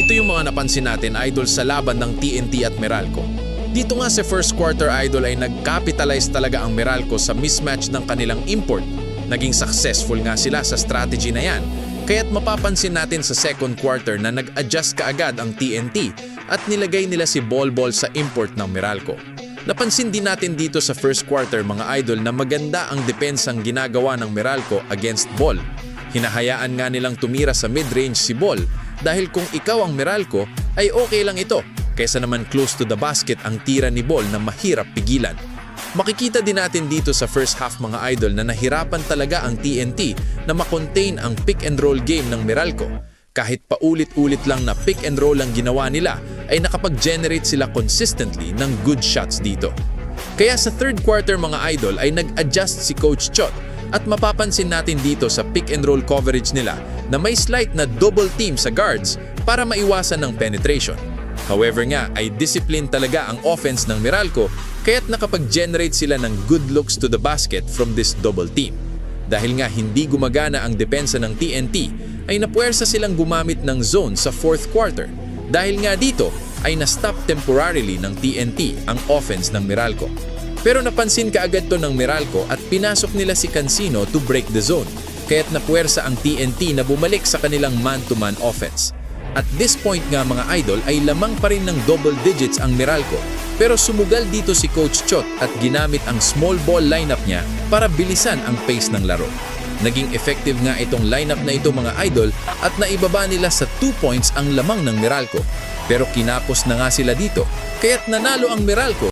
Ito yung mga napansin natin, idol, sa laban ng TNT at Meralco. Dito nga sa first quarter, idol, ay nag-capitalize talaga ang Meralco sa mismatch ng kanilang import. Naging successful nga sila sa strategy na yan. Kaya't mapapansin natin sa second quarter na nag-adjust kaagad ang TNT at nilagay nila si Bol sa import ng Meralco. Napansin din natin dito sa first quarter, mga idol, na maganda ang depensang ginagawa ng Meralco against Bol. Hinahayaan nga nilang tumira sa mid-range si Bol dahil kung ikaw ang Meralco ay okay lang ito kaysa naman close to the basket ang tira ni Bol na mahirap pigilan. Makikita din natin dito sa first half, mga idol, na nahirapan talaga ang TNT na makontain ang pick and roll game ng Meralco. Kahit paulit-ulit lang na pick and roll ang ginawa nila, ay nakapag-generate sila consistently ng good shots dito. Kaya sa third quarter, mga idol, ay nag-adjust si Coach Chot at mapapansin natin dito sa pick and roll coverage nila na may slight na double team sa guards para maiwasan ng penetration. However nga, ay discipline talaga ang offense ng Meralco kaya't nakapag-generate sila ng good looks to the basket from this double team. Dahil nga hindi gumagana ang depensa ng TNT, ay napuwersa silang gumamit ng zone sa fourth quarter. Dahil nga dito, ay na-stop temporarily ng TNT ang offense ng Meralco. Pero napansin kaagad to ng Meralco at pinasok nila si Cancino to break the zone, kaya't napuwersa ang TNT na bumalik sa kanilang man-to-man offense. At this point nga, mga idol, ay lamang pa rin ng double digits ang Meralco. Pero sumugal dito si Coach Chot at ginamit ang small ball lineup niya para bilisan ang pace ng laro. Naging effective nga itong lineup na ito, mga idol, at naibaba nila sa 2 points ang lamang ng Meralco. Pero kinapos na nga sila dito, kaya't nanalo ang Meralco